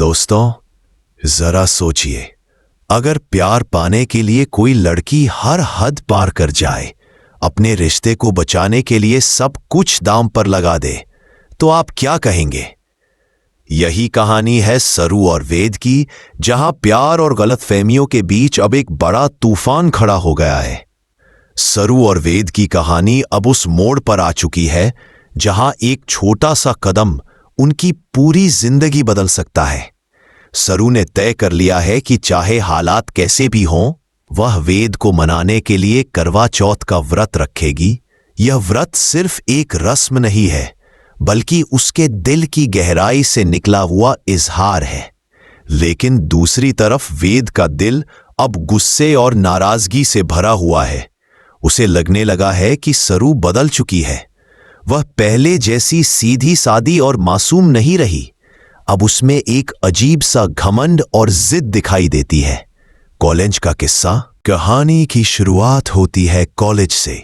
दोस्तों, जरा सोचिए, अगर प्यार पाने के लिए कोई लड़की हर हद पार कर जाए, अपने रिश्ते को बचाने के लिए सब कुछ दांव पर लगा दे, तो आप क्या कहेंगे? यही कहानी है सरू और वेद की, जहां प्यार और गलतफहमियों के बीच अब एक बड़ा तूफान खड़ा हो गया है। सरू और वेद की कहानी अब उस मोड़ पर आ चुकी है जहां एक छोटा सा कदम उनकी पूरी जिंदगी बदल सकता है। सरू ने तय कर लिया है कि चाहे हालात कैसे भी हों, वह वेद को मनाने के लिए करवा चौथ का व्रत रखेगी। यह व्रत सिर्फ एक रस्म नहीं है, बल्कि उसके दिल की गहराई से निकला हुआ इजहार है। लेकिन दूसरी तरफ वेद का दिल अब गुस्से और नाराजगी से भरा हुआ है। उसे लगने लगा है कि सरू बदल चुकी है। वह पहले जैसी सीधी सादी और मासूम नहीं रही। अब उसमें एक अजीब सा घमंड और जिद दिखाई देती है। कॉलेज का किस्सा। कहानी की शुरुआत होती है कॉलेज से।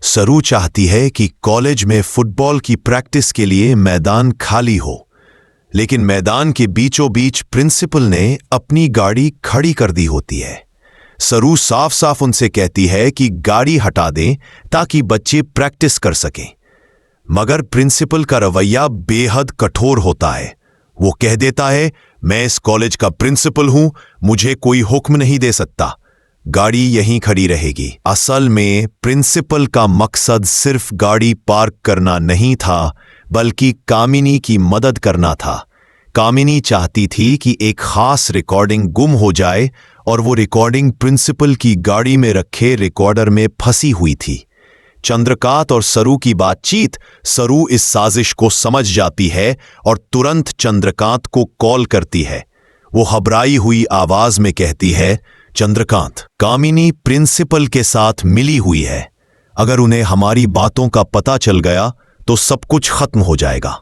सरू चाहती है कि कॉलेज में फुटबॉल की प्रैक्टिस के लिए मैदान खाली हो, लेकिन मैदान के बीचों बीच प्रिंसिपल ने अपनी गाड़ी खड़ी कर दी होती है। सरू साफ साफ उनसे कहती है कि गाड़ी हटा दें ताकि बच्चे प्रैक्टिस कर सकें, मगर प्रिंसिपल का रवैया बेहद कठोर होता है। वो कह देता है, मैं इस कॉलेज का प्रिंसिपल हूं, मुझे कोई हुक्म नहीं दे सकता, गाड़ी यहीं खड़ी रहेगी। असल में प्रिंसिपल का मकसद सिर्फ गाड़ी पार्क करना नहीं था, बल्कि कामिनी की मदद करना था। कामिनी चाहती थी कि एक खास रिकॉर्डिंग गुम हो जाए और वो रिकॉर्डिंग प्रिंसिपल की गाड़ी में रखे रिकॉर्डर में फंसी हुई थी। चंद्रकांत और सरू की बातचीत। सरू इस साजिश को समझ जाती है और तुरंत चंद्रकांत को कॉल करती है। वो घबराई हुई आवाज में कहती है, चंद्रकांत, कामिनी प्रिंसिपल के साथ मिली हुई है। अगर उन्हें हमारी बातों का पता चल गया तो सब कुछ खत्म हो जाएगा।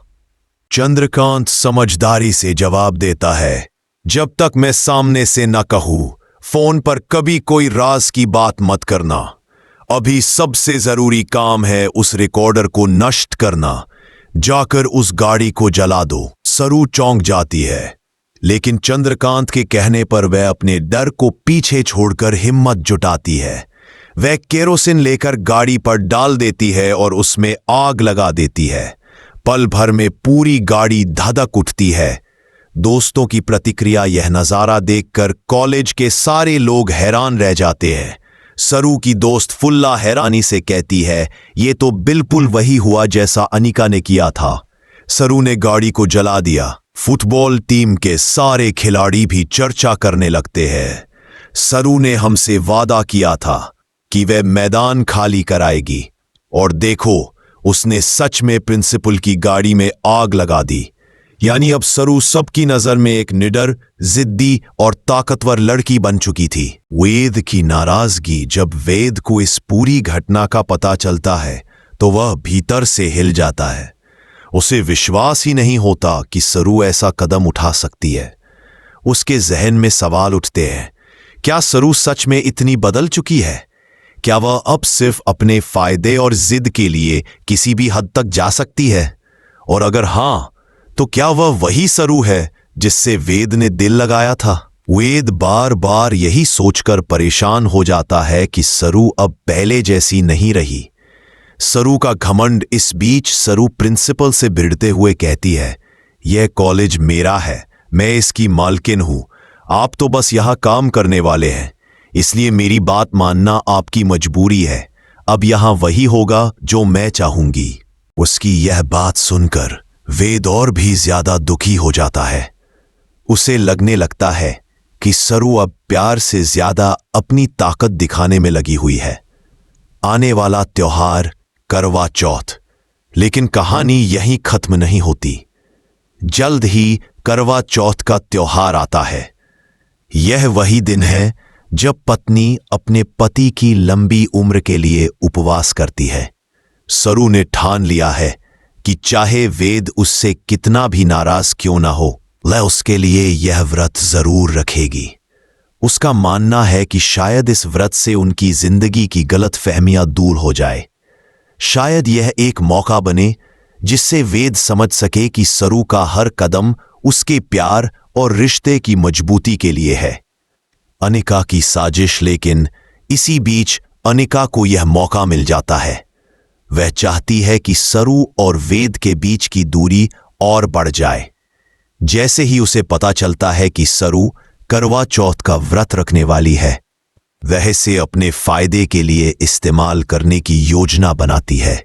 चंद्रकांत समझदारी से जवाब देता है, जब तक मैं सामने से न कहूं, फोन पर कभी कोई राज की बात मत करना। अभी सबसे जरूरी काम है उस रिकॉर्डर को नष्ट करना। जाकर उस गाड़ी को जला दो। सरू चौंक जाती है, लेकिन चंद्रकांत के कहने पर वह अपने डर को पीछे छोड़कर हिम्मत जुटाती है। वह केरोसिन लेकर गाड़ी पर डाल देती है और उसमें आग लगा देती है। पल भर में पूरी गाड़ी धधक उठती है। दोस्तों की प्रतिक्रिया। यह नजारा देखकर कॉलेज के सारे लोग हैरान रह जाते हैं। सरू की दोस्त फुल्ला हैरानी से कहती है, ये तो बिल्कुल वही हुआ जैसा अनिका ने किया था। सरू ने गाड़ी को जला दिया। फुटबॉल टीम के सारे खिलाड़ी भी चर्चा करने लगते हैं। सरू ने हमसे वादा किया था कि वह मैदान खाली कराएगी, और देखो, उसने सच में प्रिंसिपल की गाड़ी में आग लगा दी। यानी अब सरू सबकी नजर में एक निडर, जिद्दी और ताकतवर लड़की बन चुकी थी। वेद की नाराजगी। जब वेद को इस पूरी घटना का पता चलता है तो वह भीतर से हिल जाता है। उसे विश्वास ही नहीं होता कि सरू ऐसा कदम उठा सकती है। उसके जहन में सवाल उठते हैं, क्या सरू सच में इतनी बदल चुकी है? क्या वह अब सिर्फ अपने फायदे और जिद के लिए किसी भी हद तक जा सकती है? और अगर हां, तो क्या वह वही सरू है जिससे वेद ने दिल लगाया था? वेद बार बार यही सोचकर परेशान हो जाता है कि सरू अब पहले जैसी नहीं रही। सरू का घमंड। इस बीच सरू प्रिंसिपल से भिड़ते हुए कहती है, यह कॉलेज मेरा है, मैं इसकी मालकिन हूं, आप तो बस यहां काम करने वाले हैं, इसलिए मेरी बात मानना आपकी मजबूरी है। अब यहां वही होगा जो मैं चाहूंगी। उसकी यह बात सुनकर वेद और भी ज्यादा दुखी हो जाता है। उसे लगने लगता है कि सरू अब प्यार से ज्यादा अपनी ताकत दिखाने में लगी हुई है। आने वाला त्योहार करवा चौथ। लेकिन कहानी यहीं खत्म नहीं होती। जल्द ही करवा चौथ का त्योहार आता है। यह वही दिन है जब पत्नी अपने पति की लंबी उम्र के लिए उपवास करती है। सरू ने ठान लिया है कि चाहे वेद उससे कितना भी नाराज क्यों ना हो, वह उसके लिए यह व्रत जरूर रखेगी। उसका मानना है कि शायद इस व्रत से उनकी जिंदगी की गलतफहमियां दूर हो जाए। शायद यह एक मौका बने जिससे वेद समझ सके कि सरू का हर कदम उसके प्यार और रिश्ते की मजबूती के लिए है। अनिका की साजिश, लेकिन इसी बीच अनिका को यह मौका मिल जाता है। वह चाहती है कि सरू और वेद के बीच की दूरी और बढ़ जाए। जैसे ही उसे पता चलता है कि सरू करवा चौथ का व्रत रखने वाली है, वह इसे अपने फायदे के लिए इस्तेमाल करने की योजना बनाती है।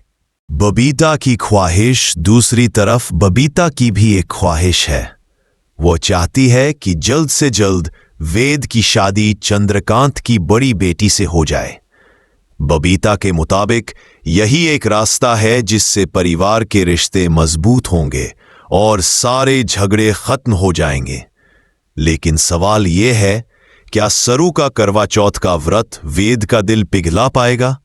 बबीता की ख्वाहिश, दूसरी तरफ बबीता की भी एक ख्वाहिश है। वो चाहती है कि जल्द से जल्द वेद की शादी चंद्रकांत की बड़ी बेटी से हो जाए। बबीता के मुताबिक यही एक रास्ता है जिससे परिवार के रिश्ते मजबूत होंगे और सारे झगड़े खत्म हो जाएंगे। लेकिन सवाल यह है, क्या सरू का करवा चौथ का व्रत वेद का दिल पिघला पाएगा?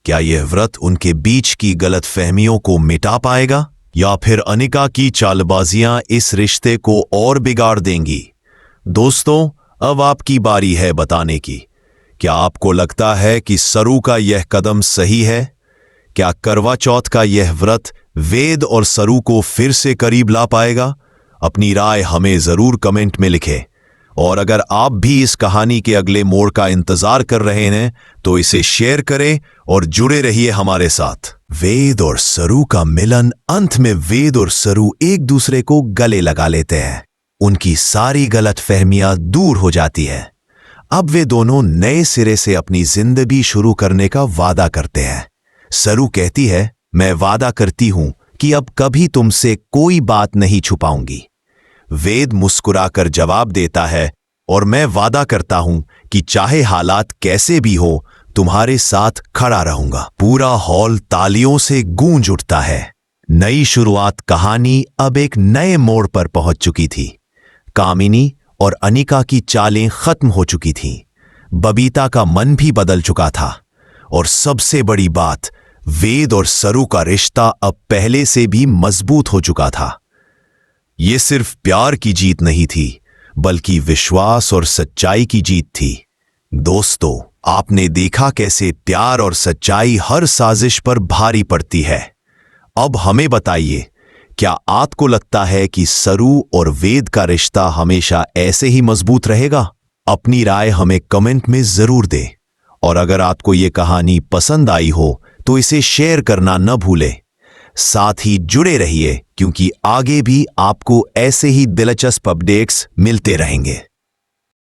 क्या यह व्रत उनके बीच की गलतफहमियों को मिटा पाएगा, या फिर अनिका की चालबाजियां इस रिश्ते को और बिगाड़ देंगी? दोस्तों, अब आपकी बारी है बताने की। क्या आपको लगता है कि सरू का यह कदम सही है? क्या करवा चौथ का यह व्रत वेद और सरू को फिर से करीब ला पाएगा? अपनी राय हमें जरूर कमेंट में लिखें। और अगर आप भी इस कहानी के अगले मोड़ का इंतजार कर रहे हैं तो इसे शेयर करें और जुड़े रहिए हमारे साथ। वेद और सरू का मिलन। अंत में वेद और सरू एक दूसरे को गले लगा लेते हैं। उनकी सारी गलतफहमियां दूर हो जाती है। अब वे दोनों नए सिरे से अपनी जिंदगी शुरू करने का वादा करते हैं। सरू कहती है, मैं वादा करती हूं कि अब कभी तुमसे कोई बात नहीं छुपाऊंगी। वेद मुस्कुराकर जवाब देता है, और मैं वादा करता हूं कि चाहे हालात कैसे भी हो, तुम्हारे साथ खड़ा रहूंगा। पूरा हॉल तालियों से गूंज उठता है। नई शुरुआत कहानी अब एक नए मोड़ पर पहुंच चुकी थी। कामिनी और अनिका की चालें खत्म हो चुकी थीं। बबीता का मन भी बदल चुका था। और सबसे बड़ी बात, वेद और सरू का रिश्ता अब पहले से भी मजबूत हो चुका था। ये सिर्फ प्यार की जीत नहीं थी, बल्कि विश्वास और सच्चाई की जीत थी। दोस्तों, आपने देखा कैसे प्यार और सच्चाई हर साजिश पर भारी पड़ती है। अब हमें बताइए, क्या आपको लगता है कि सरू और वेद का रिश्ता हमेशा ऐसे ही मजबूत रहेगा? अपनी राय हमें कमेंट में जरूर दें। और अगर आपको ये कहानी पसंद आई हो तो इसे शेयर करना न भूलें। साथ ही जुड़े रहिए, क्योंकि आगे भी आपको ऐसे ही दिलचस्प अपडेट्स मिलते रहेंगे।